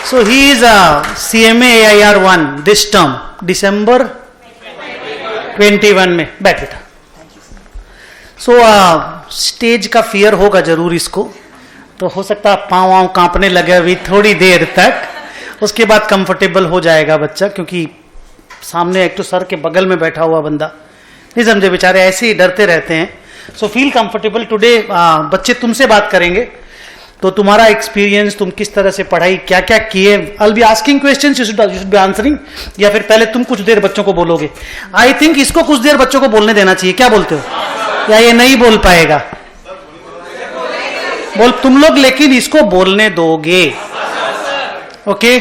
So he is a CMA AIR1 this term, December 21 में. बैठ बेटा. So स्टेज का फियर होगा जरूर इसको, तो हो सकता है पाँव वाँव कांपने लगे अभी थोड़ी देर तक, उसके बाद कंफर्टेबल हो जाएगा बच्चा, क्योंकि सामने एक तो सर के बगल में बैठा हुआ बंदा, नहीं समझे, बेचारे ऐसे ही डरते रहते हैं. So feel comfortable. टुडे बच्चे तुमसे बात करेंगे, तो तुम्हारा एक्सपीरियंस, तुम किस तरह से पढ़ाई क्या क्या किए. आई will be asking questions, you should be answering, या फिर पहले तुम कुछ देर बच्चों को बोलोगे. आई थिंक इसको कुछ देर बच्चों को बोलने देना चाहिए, क्या बोलते हो, या ये नहीं बोल पाएगा. बोल तुम लोग, लेकिन इसको बोलने दोगे. ओके.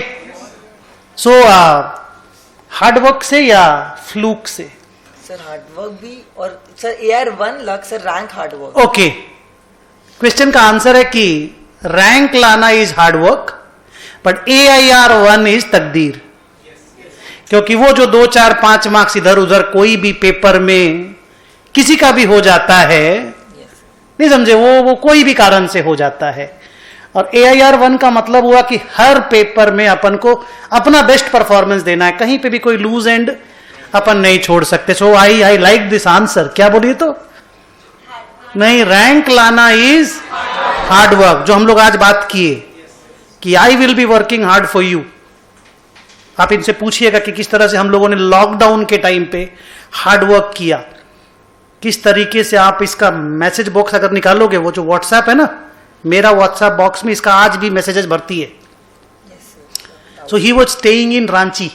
सो हार्डवर्क से या फ्लूक से? सर हार्डवर्क भी, और sir AR1 luck sir rank hard work. Okay. Question का आंसर है कि रैंक लाना is hard work, but AIR1 is तकदीर. क्योंकि वो जो 2, 4, 5 मार्क्स इधर उधर कोई भी पेपर में किसी का भी हो जाता है, नहीं समझे, वो कोई भी कारण से हो जाता है. और AIR1 का मतलब हुआ कि हर पेपर में अपन को अपना बेस्ट परफॉर्मेंस देना है, कहीं पे भी कोई लूज एंड अपन नहीं छोड़ सकते. सो आई लाइक दिस आंसर. क्या बोलिए तो? नहीं, रैंक लाना इज हार्डवर्क, जो हम लोग आज बात किए कि आई will be working hard for you. आप इनसे पूछिएगा कि किस तरह से हम लोगों ने लॉकडाउन के टाइम पे हार्डवर्क किया, किस तरीके से. आप इसका मैसेज बॉक्स अगर निकालोगे, वो जो व्हाट्सएप है ना, मेरा व्हाट्सएप बॉक्स में इसका आज भी मैसेजेस भरती है. So he was staying in Ranchi.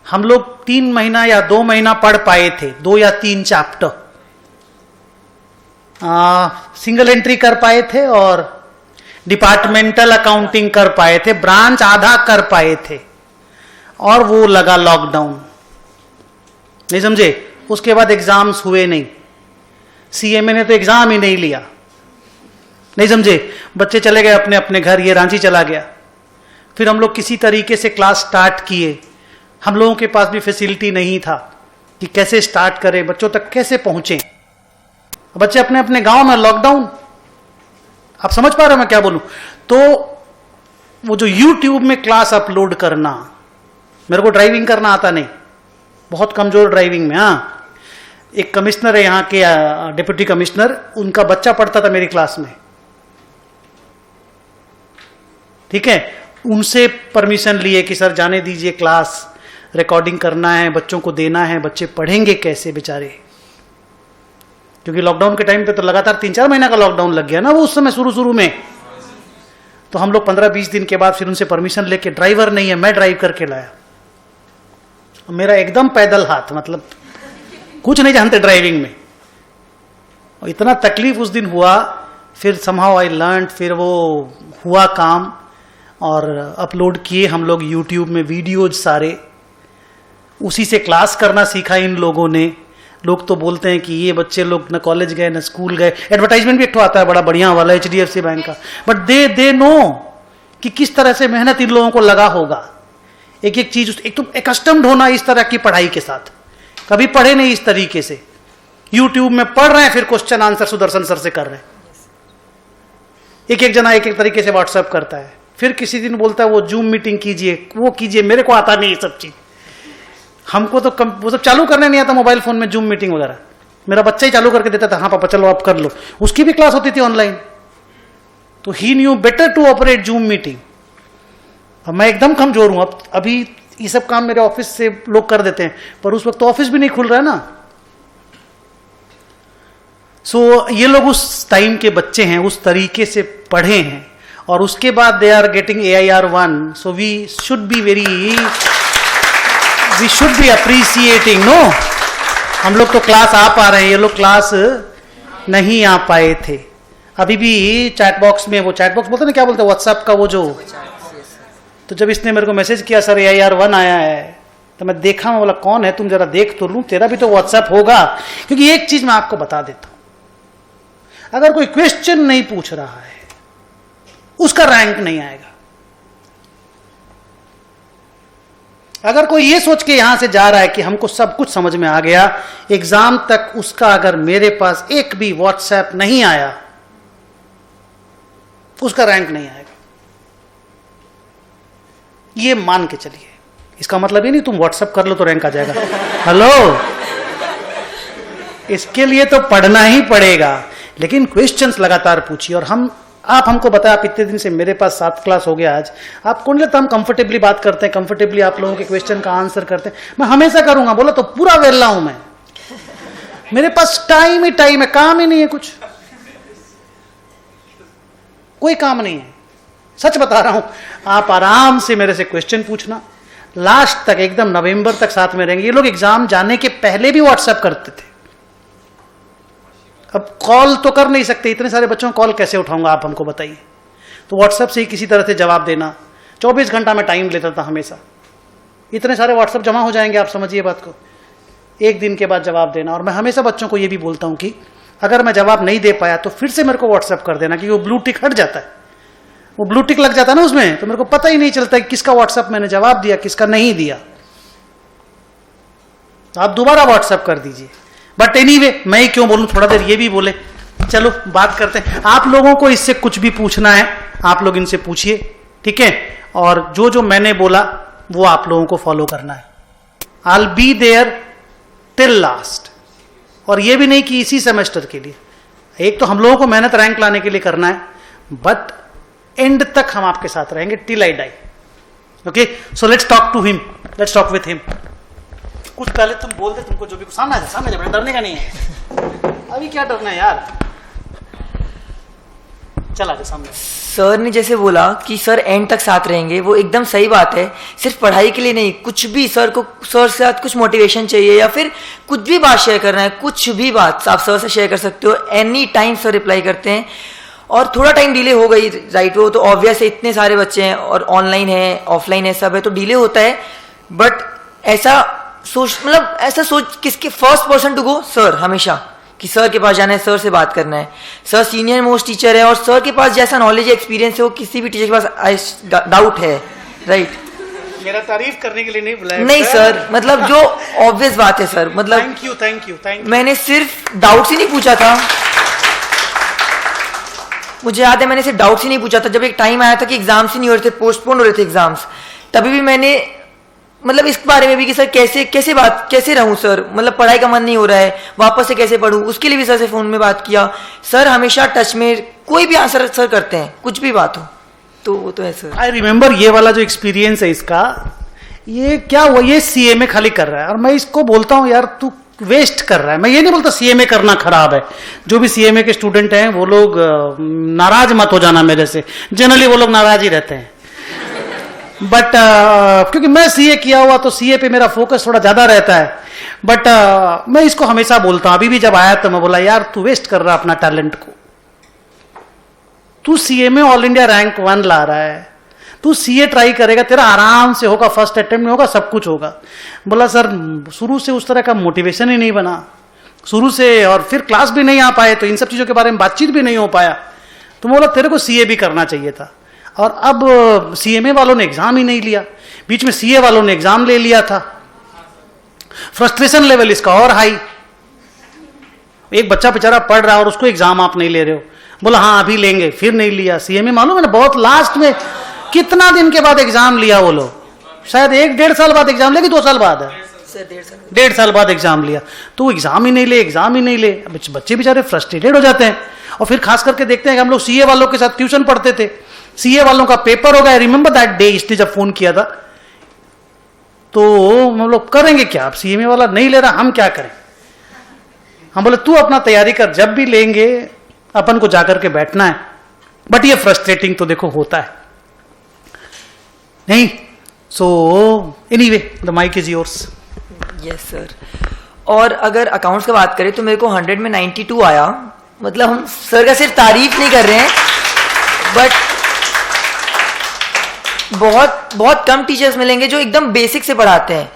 हम लोग 3 महीना या 2 महीना पढ़ पाए थे, 2 या 3 चैप्टर सिंगल एंट्री कर पाए थे, और डिपार्टमेंटल अकाउंटिंग कर पाए थे, ब्रांच आधा कर पाए थे, और वो लगा लॉकडाउन. नहीं समझे. उसके बाद एग्जाम्स हुए नहीं. CMA ने तो एग्जाम ही नहीं लिया. नहीं समझे. बच्चे चले गए अपने अपने घर, ये रांची चला गया. फिर हम लोग किसी तरीके से क्लास स्टार्ट किए. हम लोगों के पास भी फैसिलिटी नहीं था कि कैसे स्टार्ट करें, बच्चों तक कैसे पहुंचे. बच्चे अपने अपने गांव में, लॉकडाउन. आप समझ पा रहे हो मैं क्या बोलूं. तो वो जो YouTube में क्लास अपलोड करना, मेरे को ड्राइविंग करना आता नहीं, बहुत कमजोर ड्राइविंग में. हाँ, एक कमिश्नर है यहाँ के, डिप्टी कमिश्नर, उनका बच्चा पढ़ता था मेरी क्लास में. ठीक है. उनसे परमिशन लिए कि सर जाने दीजिए, क्लास रिकॉर्डिंग करना है, बच्चों को देना है, बच्चे पढ़ेंगे कैसे बेचारे. क्योंकि लॉकडाउन के टाइम पे तो लगातार 3-4 महीना का लॉकडाउन लग गया ना वो उस समय शुरू में. तो हम लोग 15-20 दिन के बाद फिर उनसे परमिशन लेके, ड्राइवर नहीं है, मैं ड्राइव करके लाया. मेरा एकदम पैदल हाथ, मतलब कुछ नहीं जानते ड्राइविंग में. और इतना तकलीफ उस दिन हुआ. फिर समहाउ आई लर्न. फिर वो हुआ काम, और अपलोड किए हम लोग YouTube में वीडियोज सारे. उसी से क्लास करना सीखा इन लोगों ने. लोग तो बोलते हैं कि ये बच्चे लोग न कॉलेज गए न स्कूल गए. एडवर्टाइजमेंट भी एक तो आता है बड़ा बढ़िया वाला, HDFC बैंक का. बट दे नो कि किस तरह से मेहनत इन लोगों को लगा होगा. एक एक चीज, एक तो एकस्टम्ड होना इस तरह की पढ़ाई के साथ. कभी पढ़े नहीं इस तरीके से. YouTube में पढ़ रहे हैं, फिर क्वेश्चन आंसर सुदर्शन सर से कर रहे हैं. एक एक जना एक एक तरीके से व्हाट्सएप करता है. फिर किसी दिन बोलता है वो जूम मीटिंग कीजिए, वो कीजिए. मेरे को आता नहीं ये सब चीज. हमको तो वो सब चालू करने नहीं आता मोबाइल फोन में जूम मीटिंग वगैरह. मेरा बच्चा ही चालू करके देता था, हाँ पापा चलो आप कर लो. उसकी भी क्लास होती थी ऑनलाइन. तो he knew better to operate Zoom meeting. अब मैं एकदम कमजोर हूं. अब अभी ये सब काम मेरे ऑफिस से लोग कर देते हैं, पर उस वक्त तो ऑफिस भी नहीं खुल रहा है ना. सो ये लोग उस टाइम के बच्चे हैं, उस तरीके से पढ़े हैं, और उसके बाद they are getting AIR1. So we should be appreciating. No, हम लोग तो क्लास आ पा रहे हैं, ये लोग क्लास नहीं आ पाए थे. अभी भी चैट बॉक्स में, वो चैट बॉक्स बोलते ना, क्या बोलते हैं, व्हाट्सएप का वो जो. तो जब इसने मेरे को मैसेज किया सर AIR1 आया है, तो मैं देखा, मैं बोला कौन है तुम, जरा देख तो लूं, तेरा भी तो व्हाट्सएप होगा. क्योंकि एक चीज मैं आपको बता देता हूं, अगर कोई क्वेश्चन नहीं पूछ रहा है उसका रैंक नहीं आएगा. अगर कोई ये सोच के यहां से जा रहा है कि हमको सब कुछ समझ में आ गया, एग्जाम तक उसका अगर मेरे पास एक भी व्हाट्सएप नहीं आया, उसका रैंक नहीं आएगा. ये मान के चलिए। इसका मतलब ये नहीं तुम व्हाट्सएप कर लो तो रैंक आ जाएगा। हेलो, इसके लिए तो पढ़ना ही पड़ेगा, लेकिन क्वेश्चंस लगातार पूछिए। और आप हमको बताया, आप इतने दिन से मेरे पास 7 क्लास हो गया आज, आप कौन लेता, हम कंफर्टेबली बात करते हैं, कंफर्टेबली आप लोगों के क्वेश्चन का आंसर करते हैं। मैं हमेशा करूंगा, बोला तो पूरा वेला हूं मैं, मेरे पास टाइम ही टाइम है, काम ही नहीं है, कुछ कोई काम नहीं है, सच बता रहा हूं। आप आराम से मेरे से क्वेश्चन पूछना, लास्ट तक एकदम नवंबर तक साथ में रहेंगे। ये लोग एग्जाम जाने के पहले भी व्हाट्सएप करते थे, अब कॉल तो कर नहीं सकते, इतने सारे बच्चों को कॉल कैसे उठाऊंगा, आप हमको बताइए। तो व्हाट्सएप से ही किसी तरह से जवाब देना, 24 घंटा में टाइम लेता था हमेशा, इतने सारे व्हाट्सएप जमा हो जाएंगे, आप समझिए बात को, एक दिन के बाद जवाब देना। और मैं हमेशा बच्चों को ये भी बोलता हूं कि अगर मैं जवाब नहीं दे पाया तो फिर से मेरे को व्हाट्सएप कर देना, क्योंकि वो ब्लू टिक हट जाता है, वो ब्लू टिक लग जाता है ना उसमें, तो मेरे को पता ही नहीं चलता कि किसका व्हाट्सएप मैंने जवाब दिया, किसका नहीं दिया। तो आप दोबारा व्हाट्सएप कर दीजिए। बट एनीवे, मैं ही क्यों बोलूं, थोड़ा देर ये भी बोले, चलो बात करते हैं। आप लोगों को इससे कुछ भी पूछना है, आप लोग इनसे पूछिए, ठीक है। और जो जो मैंने बोला वो आप लोगों को फॉलो करना है। I will be there till last. और ये भी नहीं कि इसी सेमेस्टर के लिए, एक तो हम लोगों को मेहनत रैंक लाने के लिए करना है, बट एंड तक हम आपके साथ रहेंगे, till I die. Okay, so let's talk to him, let's talk with him. कुछ पहले तुम बोल दे, तुमको जो भी सामने है, सामने जा, डरने का नहीं है, अभी क्या डरना है यार, चला जा सामने। सर ने जैसे बोला कि सर एंड तक साथ रहेंगे, वो एकदम सही बात है। सिर्फ पढ़ाई के लिए नहीं, कुछ भी सर के साथ कुछ मोटिवेशन चाहिए या फिर कुछ भी बात शेयर करना है, कुछ भी बात आप सर से शेयर कर सकते हो, एनी टाइम सर रिप्लाई करते हैं। और थोड़ा टाइम डिले हो गई, राइट, वो तो ऑब्वियस है, इतने सारे बच्चे हैं और ऑनलाइन है, ऑफलाइन है, सब है, तो डिले होता है। बट ऐसा सोच किसके first person to go, sir, हमेशा कि सर के पास जाना है, सर से बात करना है। सर सीनियर मोस्ट टीचर है और सर के पास जैसा नॉलेज है, एक्सपीरियंस है, वो किसी भी टीचर के पास डाउट है, राइट। मेरा तारीफ करने के लिए नहीं बुलाया, नहीं सर, मतलब जो ऑब्वियस बात है सर, मतलब थैंक यू। मैंने सिर्फ डाउट ही नहीं पूछा था, मुझे याद है मैंने सिर्फ डाउट ही नहीं पूछा था। जब एक टाइम आया था कि एग्जाम्स ही नहीं हो रहे थे, पोस्टपोन हो रहे थे एग्जाम्स, तभी भी मैंने मतलब इस बारे में भी कि सर कैसे रहूं सर, मतलब पढ़ाई का मन नहीं हो रहा है, वापस से कैसे पढूं, उसके लिए भी सर से फोन में बात किया। सर हमेशा टच में, कोई भी आंसर सर करते हैं, कुछ भी बात हो तो वो तो है सर। आई रिमेम्बर ये वाला जो एक्सपीरियंस है इसका, ये क्या हुआ, ये सीए में खाली कर रहा है और मैं इसको बोलता हूं यार तू वेस्ट कर रहा है। मैं ये नहीं बोलता सीएमए करना खराब है, जो भी सीएमए के स्टूडेंट हैं वो लोग नाराज मत हो जाना मेरे से, जनरली वो लोग नाराज ही रहते हैं। बट क्योंकि मैं सीए किया हुआ तो सीए पे मेरा फोकस थोड़ा ज्यादा रहता है। बट मैं इसको हमेशा बोलता हूं, अभी भी जब आया तो मैं बोला यार तू वेस्ट कर रहा अपना टैलेंट को, तू सीए में ऑल इंडिया रैंक 1 ला रहा है, तू सीए ट्राई करेगा, तेरा आराम से होगा, फर्स्ट अटेम्प्ट में होगा, सब कुछ होगा। बोला सर शुरू से उस तरह का मोटिवेशन ही नहीं बना शुरू से, और फिर क्लास भी नहीं आ पाए तो इन सब चीजों के बारे में बातचीत भी नहीं हो पाया। तो बोला तेरे को सीए भी करना चाहिए था। और अब सीएमए वालों ने एग्जाम ही नहीं लिया, बीच में सीए वालों ने एग्जाम ले लिया था। फ्रस्ट्रेशन लेवल इसका और हाई, एक बच्चा बेचारा पढ़ रहा है और उसको एग्जाम आप नहीं ले रहे हो। बोला हाँ अभी लेंगे, फिर नहीं लिया। सीएमए मालूम है ना, बहुत लास्ट में कितना दिन के बाद एग्जाम लिया वो लोग, शायद 1-1.5 साल बाद एग्जाम लेगी, 2 साल बाद है, 1.5 साल बाद एग्जाम लिया। तो वो एग्जाम ही नहीं ले। बच्चे बेचारे फ्रस्ट्रेटेड हो जाते हैं। और फिर खास करके देखते हैं कि हम लोग सीए वालों के साथ ट्यूशन पढ़ते थे, सीए वालों का पेपर हो गया, रिमेंबर दैट डे, इसने जब फोन किया था तो हम लोग करेंगे क्या, अब सीएमए वाला नहीं ले रहा, हम क्या करें। हम बोले तू अपना तैयारी कर, जब भी लेंगे अपन को जाकर के बैठना है। बट ये फ्रस्ट्रेटिंग तो देखो होता है नहीं। So anyway the mic is yours. Yes sir. और अगर अकाउंट्स की बात करें तो मेरे को 100 में 92 आया। मतलब हम सर का सिर्फ तारीफ नहीं कर रहे हैं, बट बहुत कम टीचर्स मिलेंगे जो एकदम बेसिक से पढ़ाते हैं।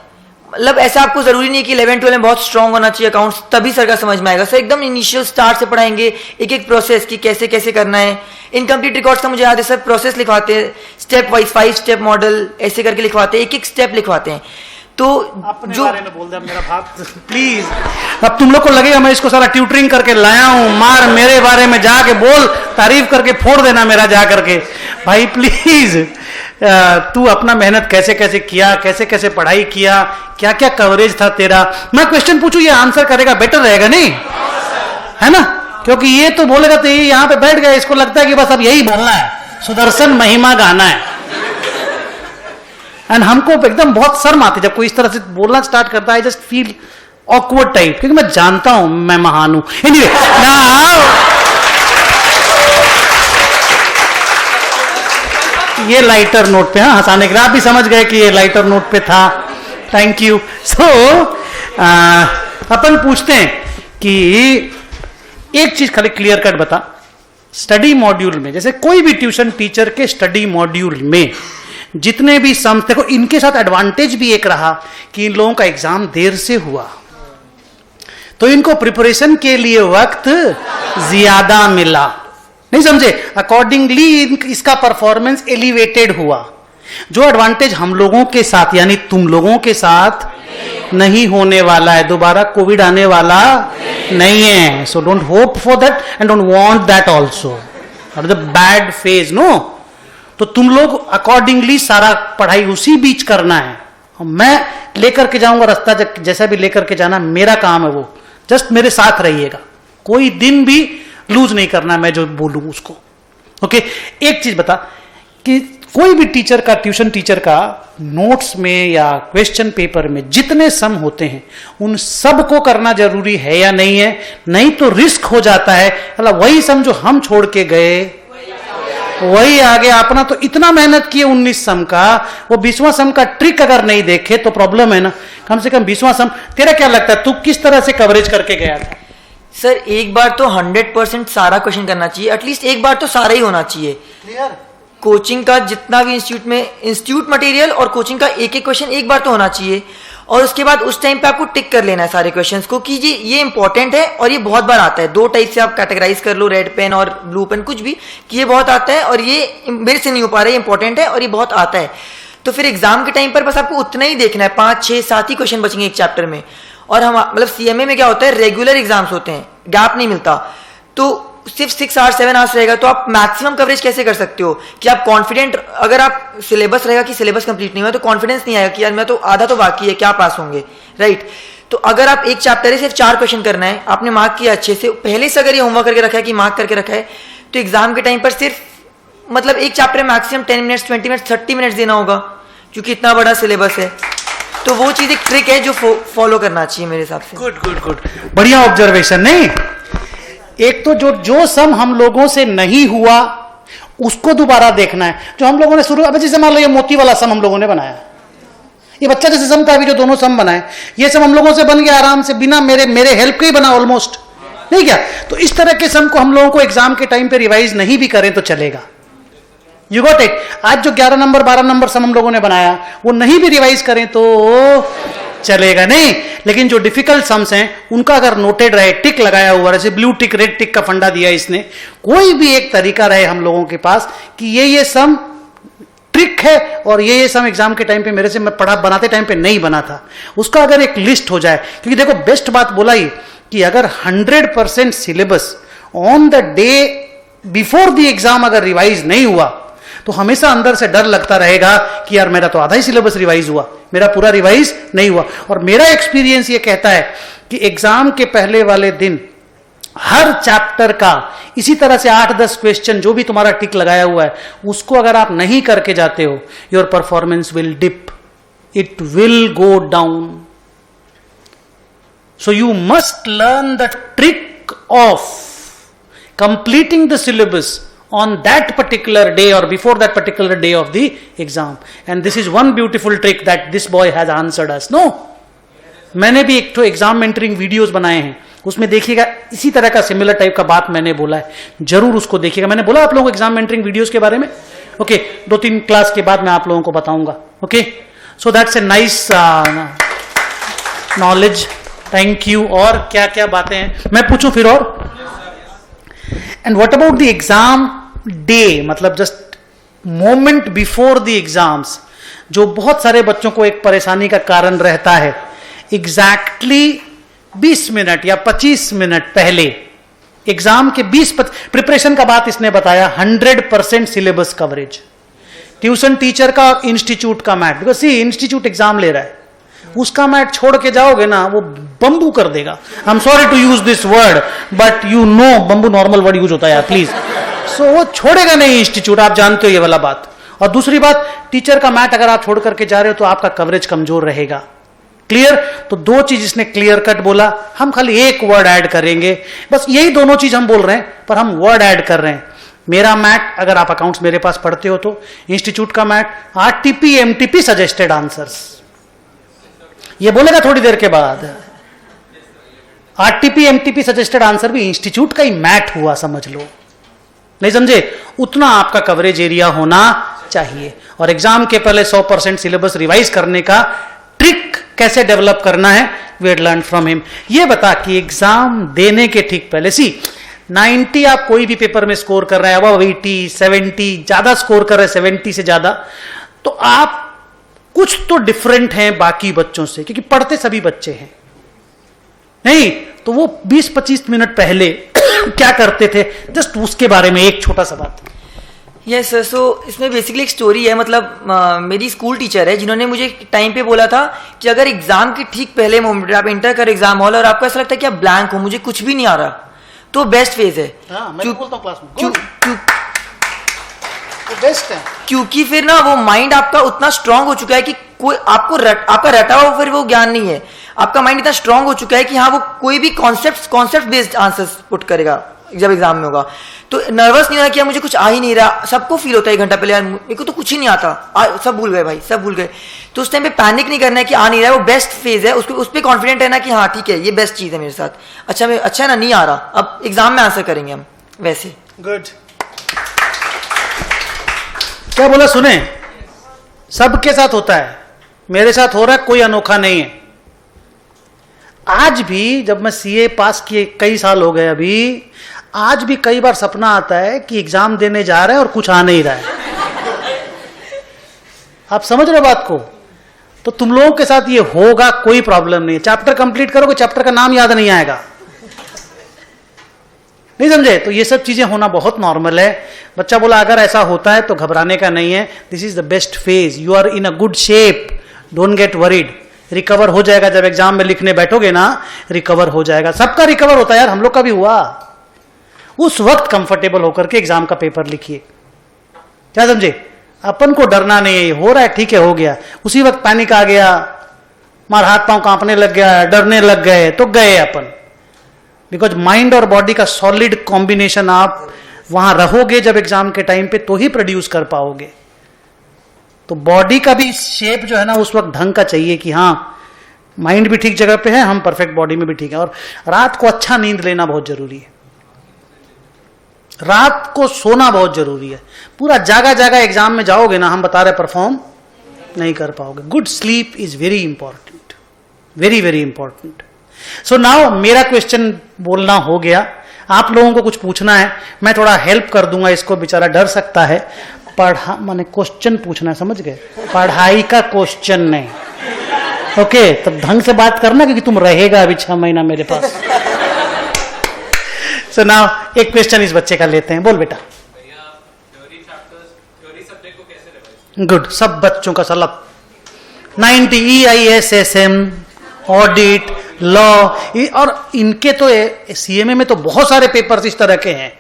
मतलब ऐसा आपको जरूरी नहीं कि 11-12 में बहुत स्ट्रांग होना चाहिए अकाउंट्स तभी सर का समझ में आएगा। सर एकदम इनिशियल स्टार्ट से पढ़ाएंगे, एक एक प्रोसेस की कैसे कैसे करना है। इनकम्प्लीट रिकॉर्ड्स का मुझे याद है सर प्रोसेस लिखवाते हैं, स्टेप वाइज 5 स्टेप मॉडल ऐसे करके लिखवाते हैं, एक एक स्टेप लिखवाते हैं। तो अपने जो बारे में बोल दे अब मेरा भाग प्लीज। अब तुम लोग को लगेगा मैं इसको सारा ट्यूटरिंग करके लाया हूं, मार मेरे बारे में जाके बोल, तारीफ करके फोड़ देना मेरा जा करके। भाई प्लीज, तू अपना मेहनत कैसे कैसे किया, कैसे कैसे पढ़ाई किया, क्या क्या कवरेज था तेरा। मैं क्वेश्चन पूछूं ये आंसर करेगा, बेटर रहेगा नहीं है ना? क्योंकि ये तो बोलेगा तो ये यहां पे बैठ गया, इसको लगता है कि बस अब यही बोलना है, सुदर्शन महिमा गाना है। एंड हमको एकदम बहुत शर्म आती जब कोई इस तरह से बोलना स्टार्ट करता है। I just feel awkward type, क्योंकि मैं जानता हूं मैं महान हूं। एनीवे, ये लाइटर नोट पे, हाँ हंसाने के लिए, आप भी समझ गए कि ये लाइटर नोट पे था। Thank you. सो अपन पूछते हैं कि एक चीज खाली क्लियर कट बता, स्टडी मॉड्यूल में, जैसे कोई भी ट्यूशन टीचर के स्टडी मॉड्यूल में जितने भी सम, देखो इनके साथ एडवांटेज भी एक रहा कि इन लोगों का एग्जाम देर से हुआ, तो इनको प्रिपरेशन के लिए वक्त ज्यादा मिला, नहीं समझे? अकॉर्डिंगली इसका परफॉर्मेंस एलिवेटेड हुआ। जो एडवांटेज हम लोगों के साथ यानी तुम लोगों के साथ नहीं होने वाला है, दोबारा कोविड आने वाला नहीं है। So don't hope for that and don't want that also, the bad phase no. तो तुम लोग अकॉर्डिंगली सारा पढ़ाई उसी बीच करना है। मैं लेकर के जाऊंगा रास्ता, जैसा भी लेकर के जाना मेरा काम है, वो जस्ट मेरे साथ रहिएगा, कोई दिन भी लूज नहीं करना मैं जो बोलूं उसको। ओके, एक चीज बता कि कोई भी टीचर का, ट्यूशन टीचर का नोट्स में या क्वेश्चन पेपर में जितने सम होते हैं उन सब को करना जरूरी है या नहीं है? नहीं तो रिस्क हो जाता है, मतलब वही सम जो हम छोड़ के गए वही आ गया। अपना तो इतना मेहनत किए 19 सम का, वो 20वां सम का ट्रिक अगर नहीं देखे तो प्रॉब्लम है ना। कम से कम 20वां सम, तेरा क्या लगता है तू किस तरह से कवरेज करके गया था? सर एक बार तो 100% सारा क्वेश्चन करना चाहिए, एटलीस्ट एक बार तो सारा ही होना चाहिए। क्लियर? कोचिंग का जितना भी इंस्टीट्यूट मटेरियल और कोचिंग का एक एक क्वेश्चन एक बार तो होना चाहिए, और उसके बाद उस टाइम पे आपको टिक कर लेना है सारे क्वेश्चंस को कि जी ये इंपॉर्टेंट है और ये बहुत बार आता है। 2 टाइप से आप कैटेगराइज कर लो, रेड पेन और ब्लू पेन, कुछ भी, कि ये बहुत आता है और ये मेरे से नहीं हो पा रहा है, इंपॉर्टेंट है और ये बहुत आता है। तो फिर एग्जाम के टाइम पर बस आपको उतना ही देखना है, 5, 6, 7 ही क्वेश्चन बचेंगे एक चैप्टर में। और हम मतलब सीएमए में क्या होता है, रेगुलर एग्जाम्स होते हैं, गैप नहीं मिलता, तो सिर्फ 6 आवर्स 7 आवर्स रहेगा, तो आप मैक्सिमम कवरेज कैसे कर सकते हो कि आप कॉन्फिडेंट, अगर आप सिलेबस रहेगा कि सिलेबस कंप्लीट नहीं हुआ तो कॉन्फिडेंस नहीं आएगा कि यार मैं तो आधा तो बाकी है, क्या पास होंगे, राइट? तो अगर आप एक चैप्टर है सिर्फ 4 क्वेश्चन करना है, आपने मार्क किया अच्छे से, पहले से अगर ये होमवर्क करके रखा है कि मार्क करके रखा है, तो एग्जाम के टाइम पर सिर्फ मतलब एक चैप्टर में मैक्सिमम 10 मिनट्स, 20 मिनट्स, 30 मिनट्स देना होगा, क्योंकि इतना बड़ा सिलेबस है। तो वो चीज एक ट्रिक है जो फॉलो करना चाहिए मेरे हिसाब से। गुड गुड गुड, बढ़िया ऑब्जर्वेशन। नहीं, एक तो जो सम हम लोगों से नहीं हुआ उसको दोबारा देखना है। जो हम लोगों ने शुरू, अब जैसे मान लो ये मोती वाला सम हम लोगों ने बनाया, ये बच्चा जैसे सम था अभी जो दोनों सम बनाए, ये सम हम लोगों से बन गया आराम से, बिना मेरे हेल्प के ही बना ऑलमोस्ट, नहीं क्या? तो इस तरह के सम को हम लोगों को एग्जाम के टाइम पे रिवाइज नहीं भी करें तो चलेगा। You got it? आज जो 11 नंबर 12 नंबर सम हम लोगों ने बनाया वो नहीं भी रिवाइज करें तो चलेगा नहीं। लेकिन जो डिफिकल्ट सम्स हैं उनका अगर नोटेड रहे, टिक लगाया हुआ, जैसे ब्लू टिक रेड टिक का फंडा दिया इसने, कोई भी एक तरीका रहे हम लोगों के पास कि ये सम ट्रिक है और ये सम एग्जाम के टाइम पे मेरे से मैं पढ़ा बनाते टाइम पे नहीं बना था, उसका अगर एक लिस्ट हो जाए। क्योंकि देखो बेस्ट बात बोला ही कि अगर 100% syllabus on the day before the exam अगर रिवाइज नहीं हुआ तो हमेशा अंदर से डर लगता रहेगा कि यार मेरा तो आधा ही सिलेबस रिवाइज हुआ, मेरा पूरा रिवाइज नहीं हुआ। और मेरा एक्सपीरियंस ये कहता है कि एग्जाम के पहले वाले दिन हर चैप्टर का इसी तरह से 8-10 क्वेश्चन जो भी तुम्हारा टिक लगाया हुआ है उसको अगर आप नहीं करके जाते हो, your performance will dip, it will go down. So you must learn the trick of completing the syllabus on that particular day or before that particular day of the exam, and this is one beautiful trick that this boy has answered us. No, मैंने भी एक तो exam mentoring videos बनाए हैं, उसमें देखिएगा इसी तरह का सिमिलर टाइप का बात मैंने बोला है, जरूर उसको देखिएगा। मैंने बोला आप लोगों को एग्जाम मेंटरिंग वीडियोस के बारे में, ओके 2-3 क्लास के बाद मैं आप लोगों को बताऊंगा। Okay, so that's a nice knowledge, thank you. और क्या क्या बातें हैं मैं पूछूं फिर? और and what about the exam day, मतलब just moment before the exams, जो बहुत सारे बच्चों को एक परेशानी का कारण रहता है, एग्जैक्टली 20 मिनट या 25 मिनट पहले एग्जाम के 20 प्रिपरेशन का बात इसने बताया, 100% सिलेबस कवरेज, ट्यूशन टीचर का, इंस्टीट्यूट का मैट, बिकॉज सी इंस्टीट्यूट एग्जाम ले रहा है, उसका मैट छोड़ के जाओगे ना वो बंबू कर देगा। I am sorry to use this word but you know bamboo normal word use होता है यार प्लीज। सो वो छोड़ेगा नहीं इंस्टीट्यूट, आप जानते हो ये वाला बात। और दूसरी बात, टीचर का मैट अगर आप छोड़ करके जा रहे हो तो आपका कवरेज कमजोर रहेगा। क्लियर? तो दो चीज इसने क्लियर कट बोला, हम खाली एक वर्ड ऐड करेंगे, बस यही दोनों चीज हम बोल रहे हैं पर हम वर्ड ऐड कर रहे हैं। मेरा मैट, अगर आप अकाउंट्स मेरे पास पढ़ते हो तो इंस्टीट्यूट का मैट आरटीपी एमटीपी सजेस्टेड आंसर्स, ये बोलेगा थोड़ी देर के बाद। आरटीपी एमटीपी सजेस्टेड आंसर भी इंस्टीट्यूट का ही मैट हुआ, समझ लो। नहीं समझे? उतना आपका कवरेज एरिया होना चाहिए। और एग्जाम के पहले 100% सिलेबस रिवाइज करने का ट्रिक कैसे डेवलप करना है, we had learn from him. ये बता कि एग्जाम देने के ठीक पहले, सी 90 आप कोई भी पेपर में स्कोर कर रहे हैं, अब 80 70 ज्यादा स्कोर कर रहे हैं, 70 से ज्यादा, तो आप कुछ तो डिफरेंट हैं बाकी बच्चों से, क्योंकि पढ़ते सभी बच्चे हैं। नहीं तो वो 20-25 मिनट पहले क्या करते थे, जस्ट उसके बारे में एक छोटा सा बात। यस सर, सो इसमें बेसिकली एक स्टोरी है। मतलब मेरी स्कूल टीचर है जिन्होंने मुझे टाइम पे बोला था कि अगर एग्जाम के ठीक पहले मोमेंट आप एंटर कर एग्जाम हॉल और आपको ऐसा लगता है कि आप ब्लैंक हो, मुझे कुछ भी नहीं आ रहा, तो बेस्ट फेज है। मैं बोलता हूं क्लास में बेस्ट है, क्योंकि फिर ना वो माइंड आपका उतना स्ट्रांग हो चुका है कि कोई आपका रटा हुआ फिर वो ज्ञान नहीं है, आपका माइंड इतना स्ट्रांग हो चुका है कि हाँ वो कोई भी कॉन्सेप्ट बेस्ड आंसर्स पुट करेगा जब एग्जाम में होगा। तो नर्वस नहीं होना कि यार मुझे कुछ आ ही नहीं रहा। सबको फील होता है 1 घंटा पहले, यार मेरे को तो कुछ ही नहीं आता, सब भूल गए भाई, सब भूल गए। तो उस टाइम पे पैनिक नहीं करना है कि आ नहीं रहा है, वो बेस्ट फेज है, उस पर कॉन्फिडेंट है ना कि हाँ ठीक है ये बेस्ट चीज है मेरे साथ, अच्छा है ना, नहीं आ रहा, अब एग्जाम में आंसर करेंगे हम वैसे। गुड। क्या बोला सुने? सबके साथ होता है, मेरे साथ हो रहा है, कोई अनोखा नहीं है। आज भी जब मैं सीए पास किए कई साल हो गए, अभी आज भी कई बार सपना आता है कि एग्जाम देने जा रहे हैं और कुछ आ नहीं रहा है। आप समझ रहे हो बात को? तो तुम लोगों के साथ ये होगा, कोई प्रॉब्लम नहीं है। चैप्टर कंप्लीट करोगे, चैप्टर का नाम याद नहीं आएगा, नहीं समझे? तो ये सब चीजें होना बहुत नॉर्मल है। बच्चा बोला अगर ऐसा होता है तो घबराने का नहीं है, this is the best phase, you are in a good shape, don't get worried, recover हो जाएगा। जब एग्जाम में लिखने बैठोगे ना, रिकवर हो जाएगा। सबका रिकवर होता है यार, हम लोग का भी हुआ। उस वक्त कंफर्टेबल होकर के एग्जाम का पेपर लिखिए, क्या समझे? अपन को डरना नहीं है, हो रहा है ठीक है, हो गया। उसी वक्त पैनिक आ गया, मार हाथ पांव कांपने लग गया, डरने लग गए, तो गए अपन। बिकॉज माइंड और बॉडी का सॉलिड कॉम्बिनेशन आप वहां रहोगे जब एग्जाम के टाइम पे, तो ही प्रोड्यूस कर पाओगे। तो बॉडी का भी शेप जो है ना उस वक्त ढंग का चाहिए कि हाँ माइंड भी ठीक जगह पे है, हम परफेक्ट बॉडी में भी ठीक है। और रात को अच्छा नींद लेना बहुत जरूरी है, रात को सोना बहुत जरूरी है। पूरा जागा जागा एग्जाम में जाओगे ना, हम बता रहे परफॉर्म नहीं कर पाओगे। Good sleep is very important, very very important. So now मेरा क्वेश्चन बोलना हो गया, आप लोगों को कुछ पूछना है, मैं थोड़ा हेल्प कर दूंगा। इसको बेचारा डर सकता है, माने क्वेश्चन पूछना है, समझ गए? पढ़ाई का क्वेश्चन नहीं, ओके? तब ढंग से बात करना, क्योंकि तुम रहेगा अभी 6 महीना मेरे पास। सो नाउ एक क्वेश्चन इस बच्चे का लेते हैं, बोल बेटा। गुड, सब बच्चों का सलब 90 EISSM, ऑडिट, लॉ, और इनके तो सीएमए में तो बहुत सारे पेपर्स इस तरह के हैं।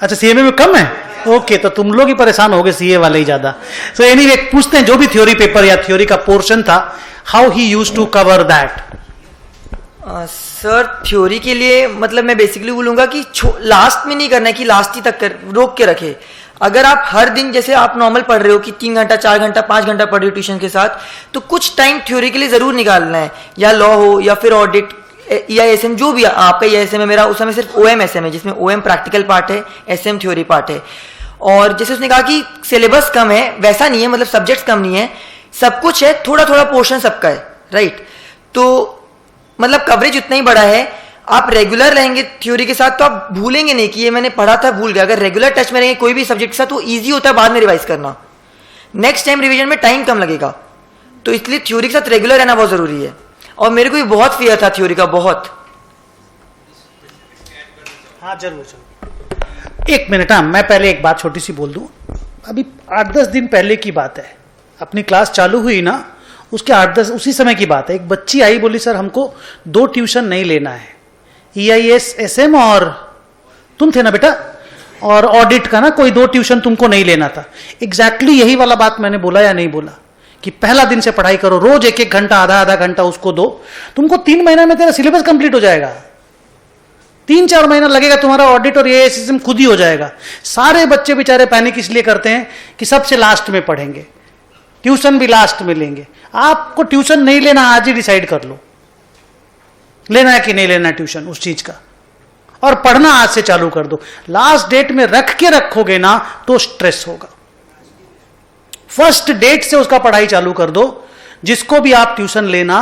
अच्छा सीएमए में कम है, ओके तो तुम लोग ही परेशान हो गए, सीए वाले ही ज्यादा। सो एनीवे पूछते हैं, जो भी थ्योरी पेपर या थ्योरी का पोर्शन था, how he used to cover that? Sir theory के लिए मतलब मैं बेसिकली बोलूंगा कि लास्ट में नहीं करना है कि लास्ट ही तक रोक के रखे। अगर आप हर दिन जैसे आप नॉर्मल पढ़ रहे हो कि 3 घंटा 4 घंटा 5 घंटा पढ़ रहे हो ट्यूशन के साथ, तो कुछ टाइम थ्योरी के लिए जरूर निकालना है, या लॉ हो या फिर ऑडिट, EISM जो भी आपका EISM है, मेरा उस समय सिर्फ OM-SM है, जिसमें OM प्रैक्टिकल पार्ट है, SM थ्योरी पार्ट है। और जैसे उसने कहा कि सिलेबस कम है, वैसा नहीं है, मतलब सब्जेक्ट्स कम नहीं है, सब कुछ है, थोड़ा थोड़ा पोर्शन सबका है, राइट? तो मतलब कवरेज उतना ही बड़ा है। आप रेगुलर रहेंगे थ्योरी के साथ तो आप भूलेंगे नहीं कि ये मैंने पढ़ा था, भूल गया। अगर रेगुलर टच में रहेंगे कोई भी सब्जेक्ट के साथ, तो ईजी होता है बाद में रिवाइज करना। नेक्स्ट टाइम रिवीजन में टाइम कम लगेगा। तो इसलिए थ्योरी के साथ रेगुलर रहना बहुत जरूरी है। और मेरे को भी बहुत फियर था थ्योरी का, बहुत। हाँ जरूर जरूर, एक मिनट। हाँ, मैं पहले एक बात छोटी सी बोल दूं। अभी 8-10 दिन पहले की बात है, अपनी क्लास चालू हुई ना, उसके 8-10 उसी समय की बात है। एक बच्ची आई, बोली सर हमको 2 ट्यूशन नहीं लेना है, EIS SM और तुम थे ना बेटा, और ऑडिट का ना, कोई 2 ट्यूशन तुमको नहीं लेना था। एग्जैक्टली यही वाला बात मैंने बोला या नहीं बोला कि पहला दिन से पढ़ाई करो, रोज 1-1 घंटा, आधा घंटा उसको दो, तुमको 3 महीना में तेरा सिलेबस कंप्लीट हो जाएगा। 3-4 महीना लगेगा, तुम्हारा ऑडिट और ये सिस्टम खुद ही हो जाएगा। सारे बच्चे बेचारे पैनिक इसलिए करते हैं कि सबसे लास्ट में पढ़ेंगे, ट्यूशन भी लास्ट में लेंगे। आपको ट्यूशन नहीं लेना, आज ही डिसाइड कर लो लेना है कि नहीं लेना ट्यूशन उस चीज का, और पढ़ना आज से चालू कर दो। लास्ट डेट में रख के रखोगे ना तो स्ट्रेस होगा। फर्स्ट डेट से उसका पढ़ाई चालू कर दो, जिसको भी आप ट्यूशन लेना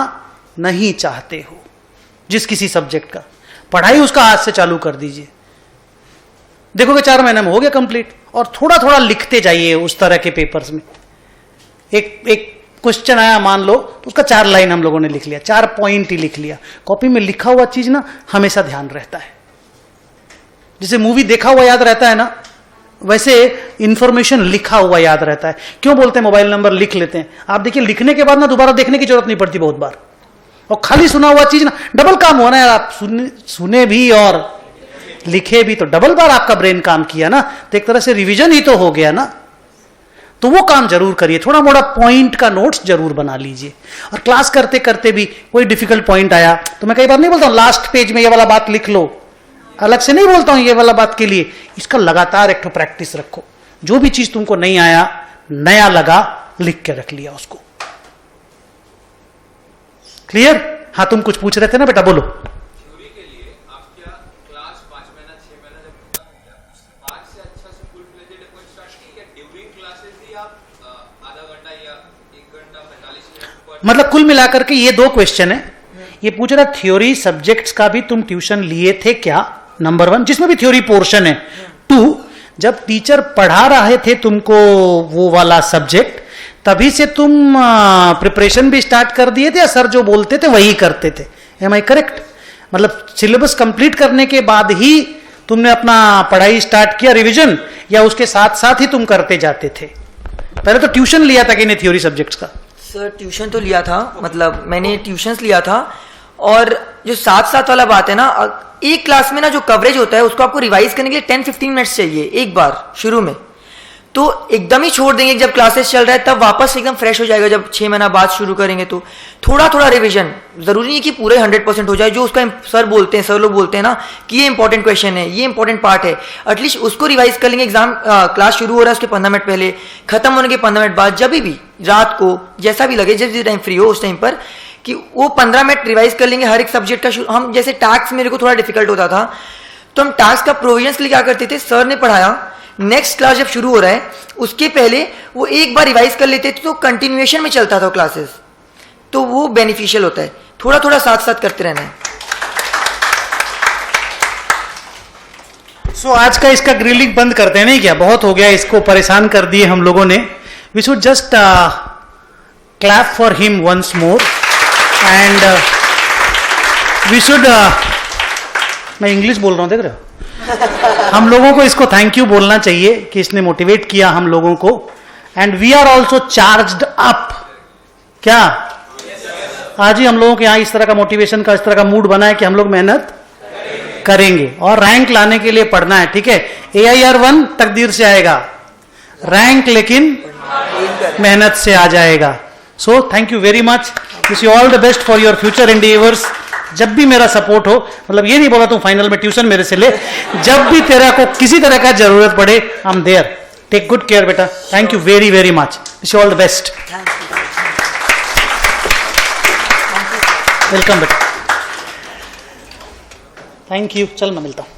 नहीं चाहते हो, जिस किसी सब्जेक्ट का, पढ़ाई उसका आज से चालू कर दीजिए। देखोगे 4 महीने में हो गया कंप्लीट। और थोड़ा थोड़ा लिखते जाइए उस तरह के पेपर्स में। एक क्वेश्चन आया मान लो, तो उसका 4 लाइन हम लोगों ने लिख लिया, 4 पॉइंट ही लिख लिया। कॉपी में लिखा हुआ चीज ना हमेशा ध्यान रहता है। जैसे मूवी देखा हुआ याद रहता है ना, वैसे इंफॉर्मेशन लिखा हुआ याद रहता है। क्यों बोलते हैं मोबाइल नंबर लिख लेते हैं? आप देखिए, लिखने के बाद ना दोबारा देखने की जरूरत नहीं पड़ती बहुत बार। और खाली सुना हुआ चीज ना डबल काम हुआ ना यार, आप सुने भी और लिखे भी, तो डबल बार आपका ब्रेन काम किया ना, तो एक तरह से रिवीजन ही तो हो गया ना। तो वो काम जरूर करिए, थोड़ा मोड़ा पॉइंट का नोट्स जरूर बना लीजिए। और क्लास करते करते भी कोई डिफिकल्ट पॉइंट आया तो मैं कई बार नहीं बोलता हूं लास्ट पेज में ये वाला बात लिख लो, अलग से नहीं बोलता हूं ये वाला बात के लिए। इसका लगातार एक तो प्रैक्टिस रखो। जो भी चीज तुमको नहीं आया, नया लगा, लिख के रख लिया उसको। क्लियर? हाँ, तुम कुछ पूछ रहे थे ना बेटा, बोलो। थ्योरी के लिए आप क्या क्लास 5 महीना 6 महीना जब खत्म हो गया, उसके बाद से अच्छा से फुल फ्लेजेड अप्रोच स्टार्ट की, या ड्यूरिंग क्लासेस ही आप आधा घंटा या 1 घंटा 45 मिनट? मतलब कुल मिलाकर के ये 2 क्वेश्चन है। ये पूछ रहा थ्योरी सब्जेक्ट्स का भी तुम ट्यूशन लिए थे क्या, नंबर 1, जिसमें भी थ्योरी पोर्शन है। 2, जब टीचर पढ़ा रहे थे तुमको वो वाला सब्जेक्ट, तभी से तुम प्रिपरेशन भी स्टार्ट कर दिए थे, या सर जो बोलते थे वही करते थे? Am I correct? मतलब सिलेबस कंप्लीट करने के बाद ही तुमने अपना पढ़ाई स्टार्ट किया, रिवीजन, या उसके साथ साथ ही तुम करते जाते थे? पहले तो ट्यूशन लिया था कि नहीं थ्योरी सब्जेक्ट्स का? सर ट्यूशन तो लिया था, मतलब मैंने ट्यूशंस लिया था। और जो साथ साथ वाला बात है ना, एक क्लास में ना जो कवरेज होता है उसको आपको रिवाइज करने के लिए 10-15 मिनट्स चाहिए एक बार शुरू में। तो एकदम ही छोड़ देंगे जब क्लासेस चल रहा है, तब वापस एकदम फ्रेश हो जाएगा जब 6 महीना बाद शुरू करेंगे। तो थोड़ा थोड़ा रिवीजन, जरूरी नहीं कि पूरे 100% हो जाए। जो उसका सर लोग बोलते हैं ना कि ये इंपॉर्टेंट क्वेश्चन है, ये इंपॉर्टेंट पार्ट है, एटलीस्ट उसको रिवाइज कर लेंगे। एग्जाम क्लास शुरू हो रहा है उसके 15 मिनट पहले, खत्म होने के 15 मिनट बाद, जब भी रात को जैसा भी लगे, जिस टाइम फ्री हो उस टाइम पर, कि वो 15 मिनट रिवाइज कर लेंगे हर एक सब्जेक्ट का। हम जैसे टैक्स मेरे को थोड़ा डिफिकल्ट होता था, तो हम टैक्स का प्रोविजन के लिए क्या करते थे, सर ने पढ़ाया, नेक्स्ट क्लास जब शुरू हो रहा है उसके पहले वो एक बार रिवाइज कर लेते थे, तो कंटिन्यूएशन में चलता था क्लासेस। तो वो बेनिफिशियल होता है, थोड़ा थोड़ा साथ साथ करते रहना है। सो आज का इसका ग्रिलिंग बंद करते हैं, नहीं क्या? बहुत हो गया, इसको परेशान कर दिए हम लोगों ने। We should just clap for him once more, and we should, मैं इंग्लिश बोल रहा हूं, देख रहे हो? हम लोगों को इसको थैंक यू बोलना चाहिए कि इसने मोटिवेट किया हम लोगों को। And we are also charged up. क्या आज ही हम लोगों के यहाँ इस तरह का मोटिवेशन का, इस तरह का मूड बना है कि हम लोग मेहनत करेंगे और रैंक लाने के लिए पढ़ना है। ठीक है, AIR1 तकदीर से आएगा, रैंक लेकिन मेहनत से आ जाएगा। So thank you very much, wish you all the best for your future endeavours. जब भी मेरा सपोर्ट हो, मतलब ये नहीं बोला तुम फाइनल में ट्यूशन मेरे से ले, जब भी तेरा को किसी तरह का जरूरत पड़े, I am there. Take good care बेटा। Thank you very very much, wish you all the best. Welcome बेटा, थैंक यू। चल मैं मिलता हूँ।